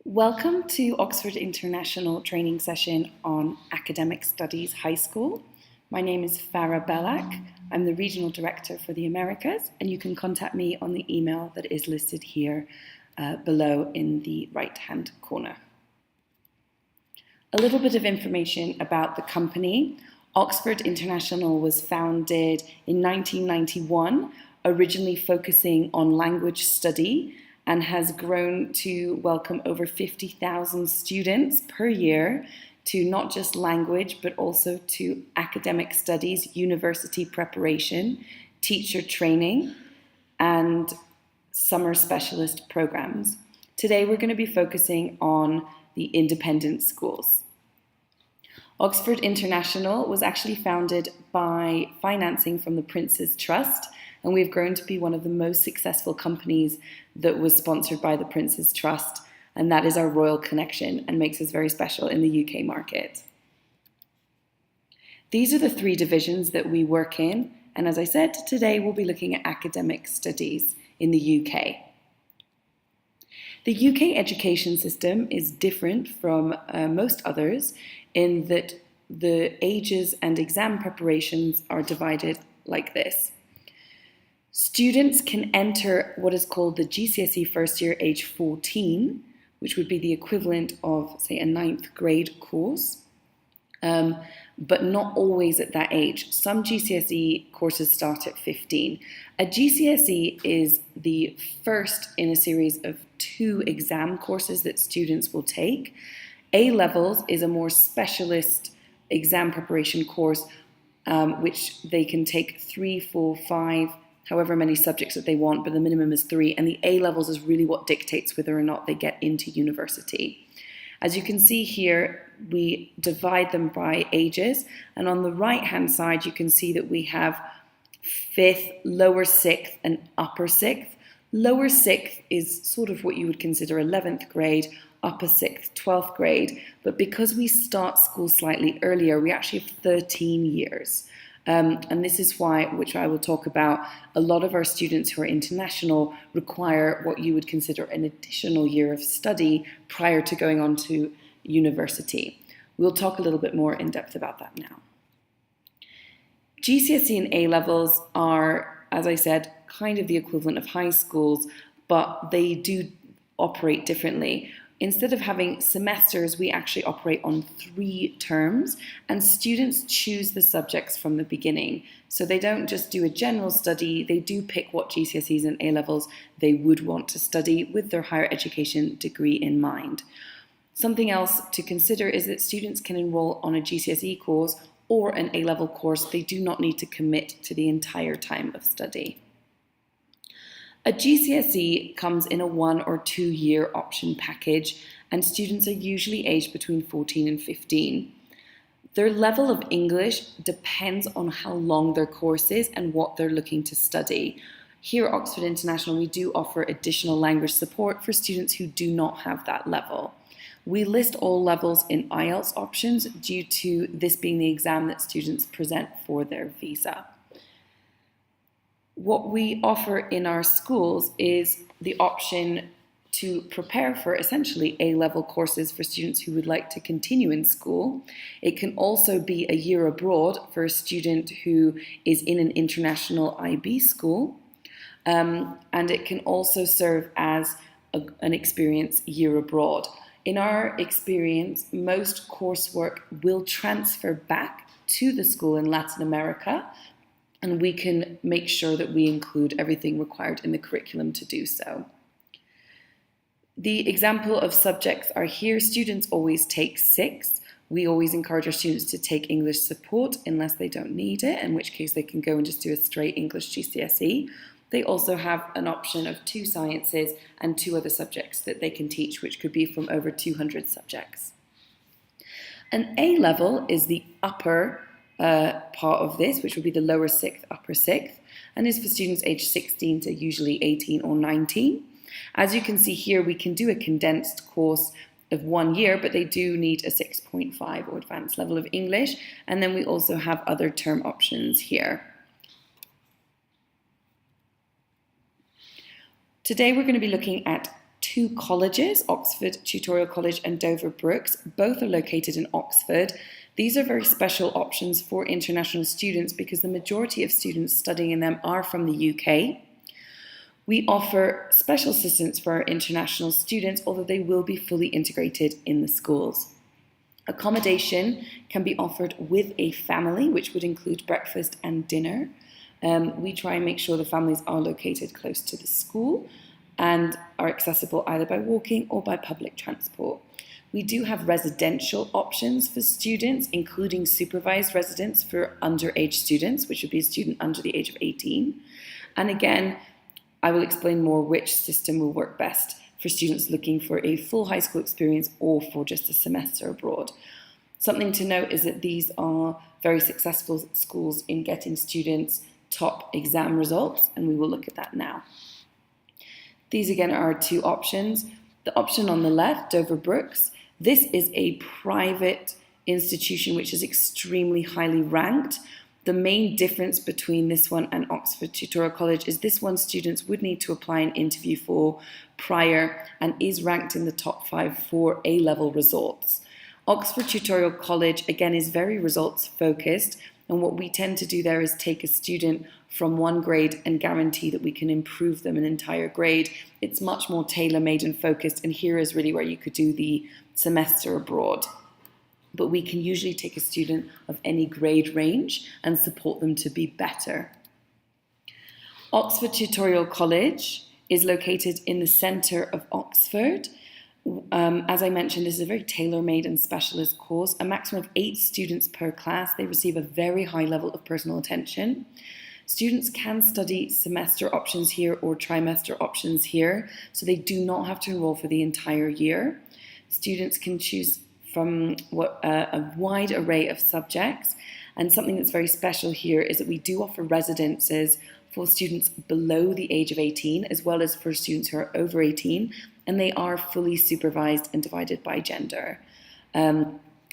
Welcome to Oxford International training session on Academic Studies High School. My name is Farah Belak. I'm the Regional Director for the Americas, and you can contact me on the email that is listed here below in the right-hand corner. A little bit of information about the company. Oxford International was founded in 1991, originally focusing on language study, and has grown to welcome over 50,000 students per year to not just language, but also to academic studies, university preparation, teacher training, and summer specialist programs. Today, we're going to be focusing on the independent schools. Oxford International was actually founded by financing from the Prince's Trust, and we've grown to be one of the most successful companies that was sponsored by the Prince's Trust, and that is our royal connection and makes us very special in the UK market. These are the three divisions that we work in, and as I said, today we'll be looking at academic studies in the UK. The UK education system is different from most others in that the ages and exam preparations are divided like this. Students can enter what is called the GCSE first year age 14, which would be the equivalent of, say, a 9th grade course, but not always at that age. Some GCSE courses start at 15. A GCSE is the first in a series of 2 exam courses that students will take. A-levels is a more specialist exam preparation course, which they can take 3, 4, 5, however many subjects that they want, but the minimum is 3, and the A-levels is really what dictates whether or not they get into university. As you can see here, we divide them by ages, and on the right-hand side, you can see that we have 5th, lower 6th, and upper 6th. Lower 6th is sort of what you would consider 11th grade, upper 6th, 12th grade, but because we start school slightly earlier, we actually have 13 years. And this is why, which I will talk about, a lot of our students who are international require what you would consider an additional year of study prior to going on to university. We'll talk a little bit more in depth about that now. GCSE and A-levels are, as I said, kind of the equivalent of high schools, but they do operate differently. Instead of having semesters, we actually operate on 3 terms, and students choose the subjects from the beginning. So they don't just do a general study, they do pick what GCSEs and A-levels they would want to study with their higher education degree in mind. Something else to consider is that students can enroll on a GCSE course or an A-level course. They do not need to commit to the entire time of study. A GCSE comes in a 1 or 2 year option package, and students are usually aged between 14 and 15. Their level of English depends on how long their course is and what they're looking to study. Here at Oxford International, we do offer additional language support for students who do not have that level. We list all levels in IELTS options due to this being the exam that students present for their visa. What we offer in our schools is the option to prepare for essentially A-level courses for students who would like to continue in school. It can also be a year abroad for a student who is in an international IB school. And it can also serve as an experience year abroad. In our experience, most coursework will transfer back to the school in Latin America, and we can make sure that we include everything required in the curriculum to do so. The example of subjects are here. Students always take 6. We always encourage our students to take English support unless they don't need it, in which case they can go and just do a straight English GCSE. They also have an option of 2 sciences and 2 other subjects that they can teach, which could be from over 200 subjects. An A-level is the upper part of this, which would be the lower 6th, upper 6th, and is for students aged 16 to usually 18 or 19. As you can see here, we can do a condensed course of 1 year, but they do need a 6.5 or advanced level of English, and then we also have other term options here. Today we're going to be looking at two colleges, Oxford Tutorial College and Dover Brooks. Both are located in Oxford. These are very special options for international students because the majority of students studying in them are from the UK. We offer special assistance for our international students, although they will be fully integrated in the schools. Accommodation can be offered with a family, which would include breakfast and dinner. We try and make sure the families are located close to the school and are accessible either by walking or by public transport. We do have residential options for students, including supervised residence for underage students, which would be a student under the age of 18. And again, I will explain more which system will work best for students looking for a full high school experience or for just a semester abroad. Something to note is that these are very successful schools in getting students top exam results, and we will look at that now. These again are our two options. The option on the left, Dover Brooks, this is a private institution which is extremely highly ranked. The main difference between this one and Oxford Tutorial College is this one students would need to apply and interview for prior and is ranked in the top 5 for A-level results. Oxford Tutorial College, again, is very results focused, and what we tend to do there is take a student from one grade and guarantee that we can improve them an entire grade. It's much more tailor-made and focused, and here is really where you could do the semester abroad. But we can usually take a student of any grade range and support them to be better. Oxford Tutorial College is located in the centre of Oxford. As I mentioned, this is a very tailor-made and specialist course. A maximum of 8 students per class. They receive a very high level of personal attention. Students can study semester options here or trimester options here, so they do not have to enroll for the entire year. Students can choose from a wide array of subjects, and something that's very special here is that we do offer residences for students below the age of 18 as well as for students who are over 18, and they are fully supervised and divided by gender.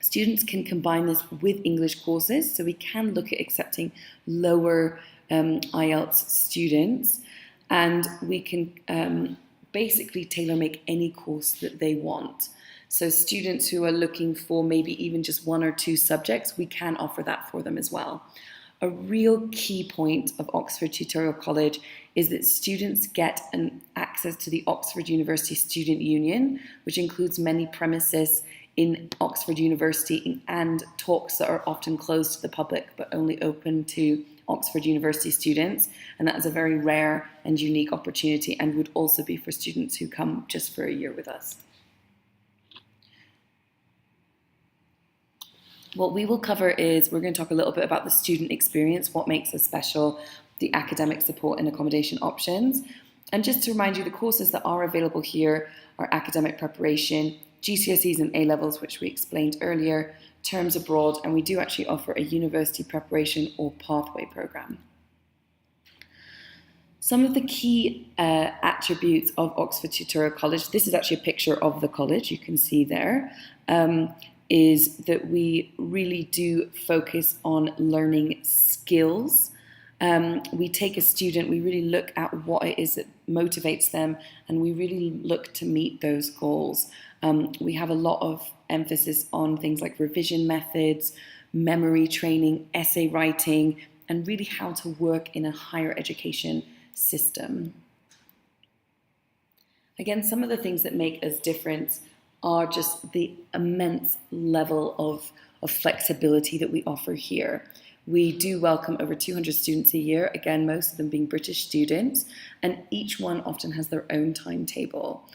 Students can combine this with English courses, so we can look at accepting lower IELTS students, and we can basically tailor make any course that they want. So students who are looking for maybe even just 1 or 2 subjects, we can offer that for them as well. A real key point of Oxford Tutorial College is that students get access to the Oxford University Student Union, which includes many premises in Oxford University and talks that are often closed to the public but only open to Oxford University students. And that is a very rare and unique opportunity and would also be for students who come just for a year with us. What we will cover is we're going to talk a little bit about the student experience, what makes us special, the academic support and accommodation options. And just to remind you, the courses that are available here are academic preparation, GCSEs and A-levels, which we explained earlier, terms abroad, and we do actually offer a university preparation or pathway program. Some of the key attributes of Oxford Tutorial College, this is actually a picture of the college, you can see there, is that we really do focus on learning skills. We take a student, we really look at what it is that motivates them, and we really look to meet those goals. We have a lot of emphasis on things like revision methods, memory training, essay writing, and really how to work in a higher education system. Again, some of the things that make us different are just the immense level of flexibility that we offer here. We do welcome over 200 students a year, again, most of them being British students, and each one often has their own timetable.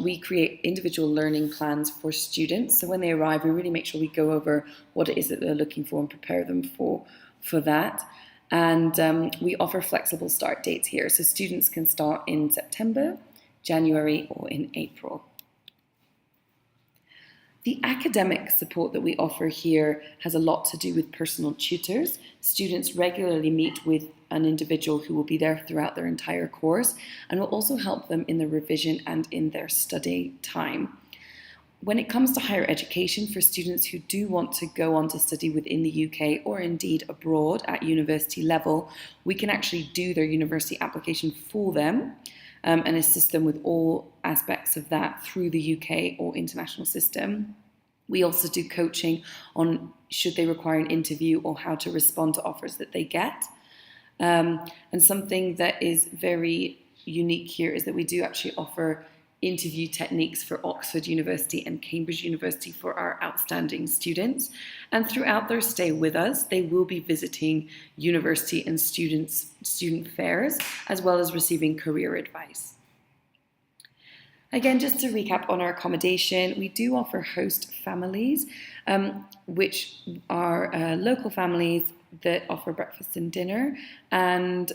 We create individual learning plans for students, so when they arrive, we really make sure we go over what it is that they're looking for and prepare them for that. And we offer flexible start dates here, so students can start in September, January, or in April. The academic support that we offer here has a lot to do with personal tutors. Students regularly meet with an individual who will be there throughout their entire course and will also help them in their revision and in their study time. When it comes to higher education, for students who do want to go on to study within the UK or indeed abroad at university level, we can actually do their university application for them. and assist them with all aspects of that through the UK or international system. We also do coaching on should they require an interview or how to respond to offers that they get. And something that is very unique here is that we do actually offer interview techniques for Oxford University and Cambridge University for our outstanding students. And throughout their stay with us, they will be visiting university and student fairs, as well as receiving career advice. Again, just to recap on our accommodation, we do offer host families, which are local families that offer breakfast and dinner, and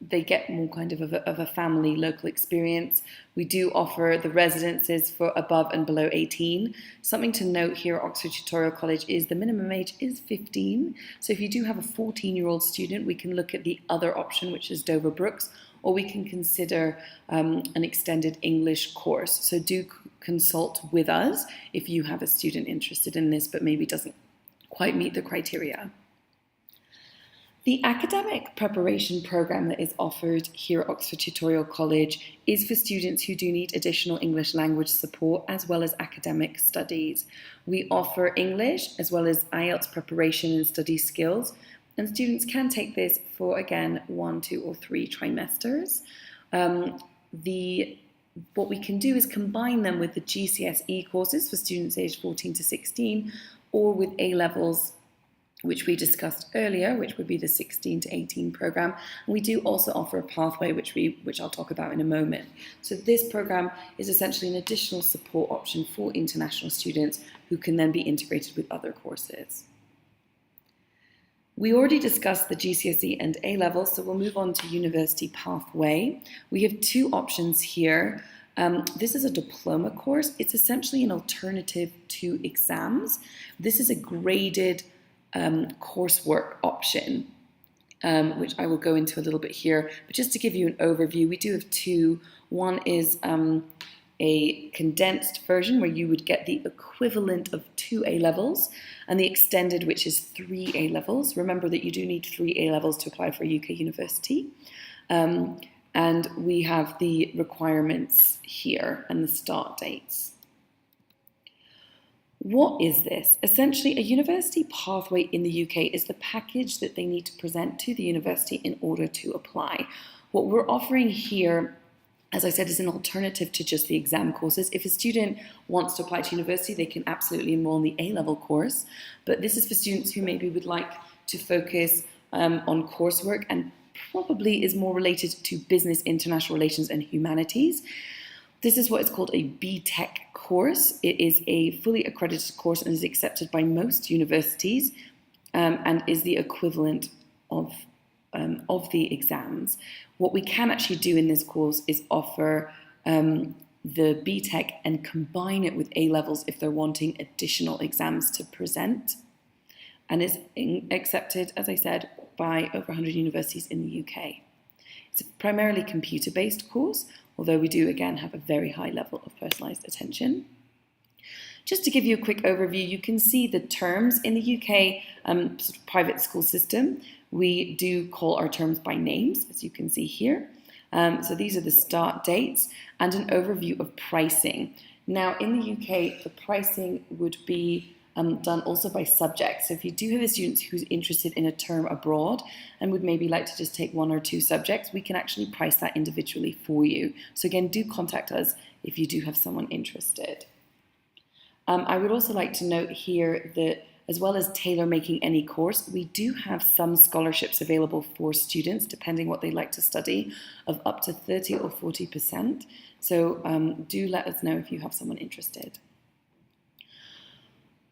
they get more kind of a family local experience. We do offer the residences for above and below 18. Something to note here at Oxford Tutorial College is the minimum age is 15. So if you do have a 14-year-old student, we can look at the other option, which is Dover Brooks, or we can consider an extended English course. So do consult with us if you have a student interested in this, but maybe doesn't quite meet the criteria. The academic preparation program that is offered here at Oxford Tutorial College is for students who do need additional English language support as well as academic studies. We offer English as well as IELTS preparation and study skills, and students can take this for, again, 1, 2, or 3 trimesters. What we can do is combine them with the GCSE courses for students aged 14 to 16, or with A-levels, which we discussed earlier, which would be the 16 to 18 program. And we do also offer a pathway, which I'll talk about in a moment. So this program is essentially an additional support option for international students who can then be integrated with other courses. We already discussed the GCSE and A-level, so we'll move on to university pathway. We have 2 options here. This is a diploma course. It's essentially an alternative to exams. This is a graded coursework option, which I will go into a little bit here. But just to give you an overview, we do have 2. One is a condensed version where you would get the equivalent of 2 A-levels, and the extended, which is 3 A-levels. Remember that you do need 3 A-levels to apply for a UK university. And we have the requirements here and the start dates. What is this? Essentially, a university pathway in the UK is the package that they need to present to the university in order to apply. What we're offering here, as I said, is an alternative to just the exam courses. If a student wants to apply to university, they can absolutely enroll in the A-level course, but this is for students who maybe would like to focus on coursework and probably is more related to business, international relations, and humanities. This is what is called a BTEC course. It is a fully accredited course and is accepted by most universities and is the equivalent of the exams. What we can actually do in this course is offer the BTEC and combine it with A-levels if they're wanting additional exams to present, and is accepted, as I said, by over 100 universities in the UK. It's a primarily computer-based course, although we do, again, have a very high level of personalised attention. Just to give you a quick overview, you can see the terms in the UK sort of private school system. We do call our terms by names, as you can see here. So these are the start dates and an overview of pricing. Now, in the UK, the pricing would be done also by subject. So if you do have a student who's interested in a term abroad and would maybe like to just take 1 or 2 subjects, we can actually price that individually for you. So again, do contact us if you do have someone interested. I would also like to note here that as well as tailor making any course, we do have some scholarships available for students, depending what they like to study, of up to 30 or 40%. So do let us know if you have someone interested.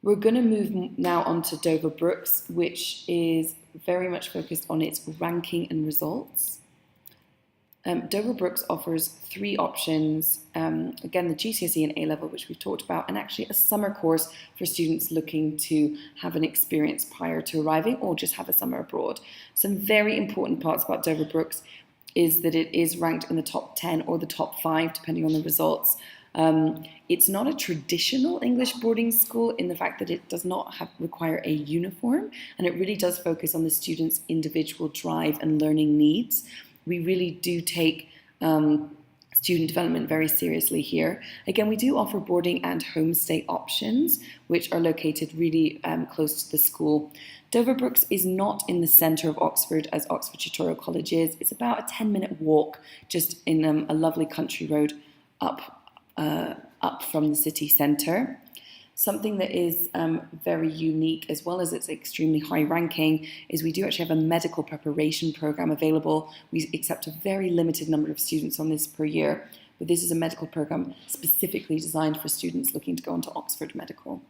We're going to move now on to Dover Brooks, which is very much focused on its ranking and results. Dover Brooks offers 3 options, again, the GCSE and A-level, which we've talked about, and actually a summer course for students looking to have an experience prior to arriving or just have a summer abroad. Some very important parts about Dover Brooks is that it is ranked in the top 10 or the top 5, depending on the results. It's not a traditional English boarding school in the fact that it does not require a uniform, and it really does focus on the student's individual drive and learning needs. We really do take student development very seriously here. Again, we do offer boarding and homestay options, which are located really close to the school. Doverbrooks is not in the centre of Oxford as Oxford Tutorial College is. It's about a 10-minute walk just in a lovely country road up from the city centre. Something that is very unique, as well as its extremely high ranking, is we do actually have a medical preparation program available. We accept a very limited number of students on this per year, but this is a medical program specifically designed for students looking to go into Oxford Medical.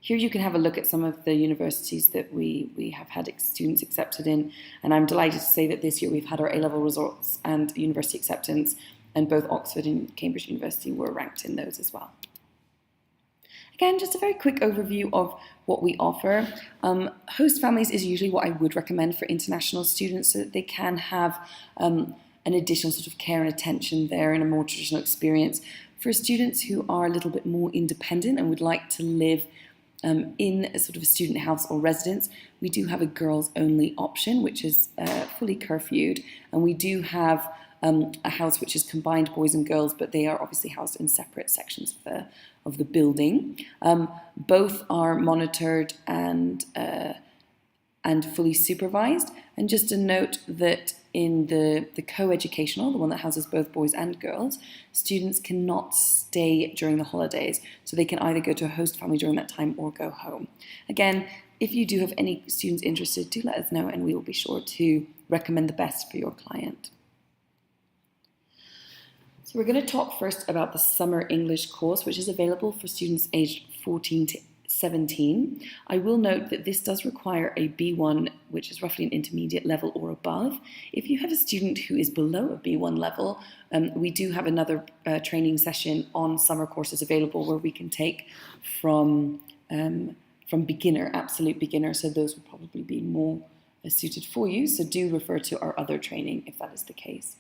Here you can have a look at some of the universities that we have had students accepted in, and I'm delighted to say that this year we've had our A-level results and university acceptance, and both Oxford and Cambridge University were ranked in those as well. Again, just a very quick overview of what we offer. Host families is usually what I would recommend for international students so that they can have an additional sort of care and attention there and a more traditional experience. For students who are a little bit more independent and would like to live in a sort of a student house or residence, we do have a girls only option, which is fully curfewed, and we do have a house which is combined boys and girls, but they are obviously housed in separate sections of the building. Both are monitored and fully supervised. And just a note that in the co-educational, the one that houses both boys and girls, students cannot stay during the holidays. So they can either go to a host family during that time or go home. Again, if you do have any students interested, do let us know and we will be sure to recommend the best for your client. So we're going to talk first about the Summer English course, which is available for students aged 14 to 17. I will note that this does require a B1, which is roughly an intermediate level or above. If you have a student who is below a B1 level, we do have another training session on summer courses available where we can take from beginner, absolute beginner, so those will probably be more suited for you. So do refer to our other training if that is the case.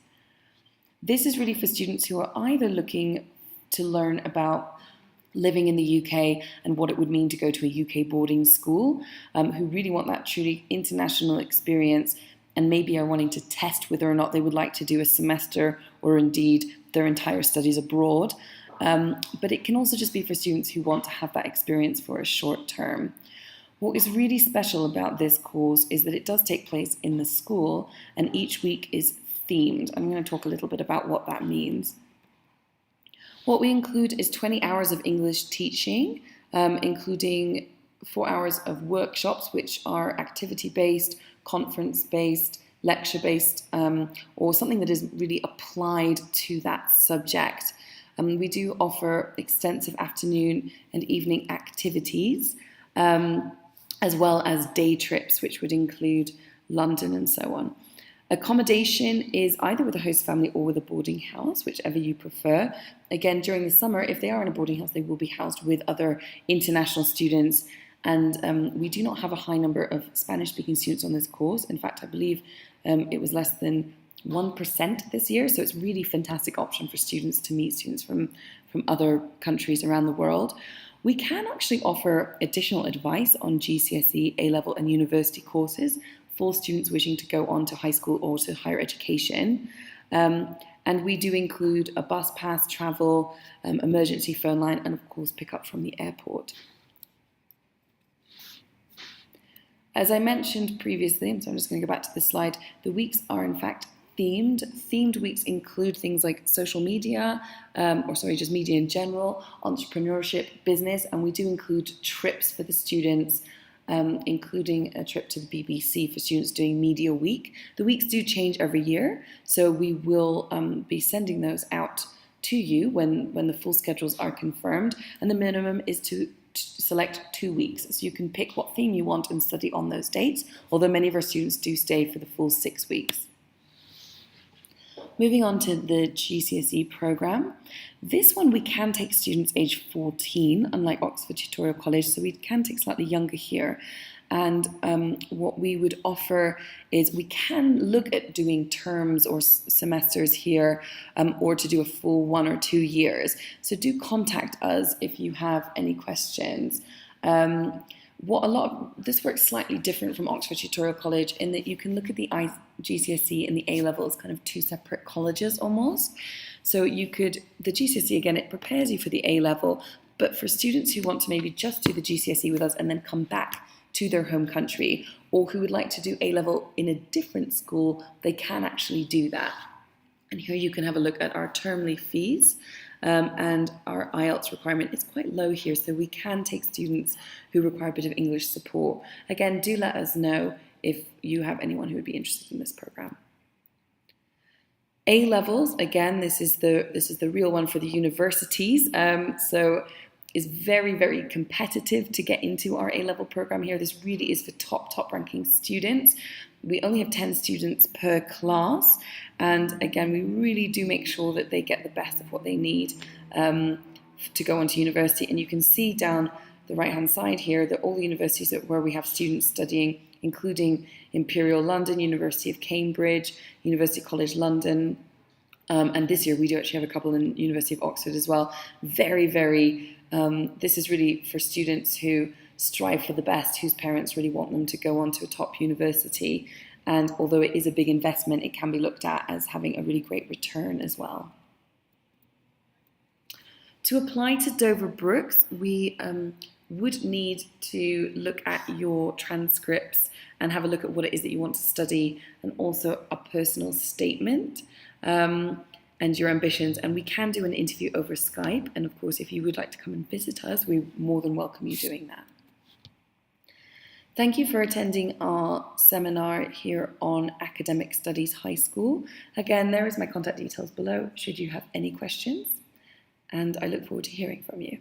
This is really for students who are either looking to learn about living in the UK and what it would mean to go to a UK boarding school, who really want that truly international experience and maybe are wanting to test whether or not they would like to do a semester or indeed their entire studies abroad. But it can also just be for students who want to have that experience for a short term. What is really special about this course is that it does take place in the school and each week is themed. I'm going to talk a little bit about what that means. What we include is 20 hours of English teaching, including 4 hours of workshops, which are activity-based, conference-based, lecture-based, or something that is really applied to that subject. We do offer extensive afternoon and evening activities, as well as day trips, which would include London and so on. Accommodation is either with a host family or with a boarding house, whichever you prefer. Again, during the summer, if they are in a boarding house, they will be housed with other international students. And we do not have a high number of Spanish-speaking students on this course. In fact, I believe it was less than 1% this year. So it's a really fantastic option for students to meet students from other countries around the world. We can actually offer additional advice on GCSE, A-level and university courses for students wishing to go on to high school or to higher education. And we do include a bus pass, travel, emergency phone line, and of course pick up from the airport. As I mentioned previously, so I'm just going to go back to this slide, the weeks are in fact themed. Themed weeks include things like social media, just media in general, entrepreneurship, business, and we do include trips for the students, including a trip to the BBC for students doing Media Week. The weeks do change every year, so we will be sending those out to you when the full schedules are confirmed, and the minimum is to select 2 weeks. So you can pick what theme you want and study on those dates, although many of our students do stay for the full 6 weeks. Moving on to the GCSE programme. This one we can take students aged 14, unlike Oxford Tutorial College, so we can take slightly younger here. And what we would offer is we can look at doing terms or semesters here, or to do a full 1 or 2 years. So do contact us if you have any questions. This works slightly different from Oxford Tutorial College in that you can look at the GCSE and the A-levels kind of two separate colleges almost. So the GCSE, again, it prepares you for the A-level, but for students who want to maybe just do the GCSE with us and then come back to their home country, or who would like to do A-level in a different school, they can actually do that. And here you can have a look at our termly fees. And our IELTS requirement is quite low here, so we can take students who require a bit of English support. Again, do let us know if you have anyone who would be interested in this program. A-levels, again, this is the real one for the universities. So it's very, very competitive to get into our A-level program here. This really is for top ranking students. We only have 10 students per class, and again, we really do make sure that they get the best of what they need to go on to university. And you can see down the right-hand side here that all the universities where we have students studying, including Imperial London, University of Cambridge, University College London, and this year we do actually have a couple in University of Oxford as well. This is really for students who strive for the best, whose parents really want them to go on to a top university. And although it is a big investment, it can be looked at as having a really great return as well. To apply to Dover Brooks, we would need to look at your transcripts and have a look at what it is that you want to study, and also a personal statement and your ambitions. And we can do an interview over Skype. And of course, if you would like to come and visit us, we more than welcome you doing that. Thank you for attending our seminar here on Academic Studies High School. Again, there is my contact details below should you have any questions, and I look forward to hearing from you.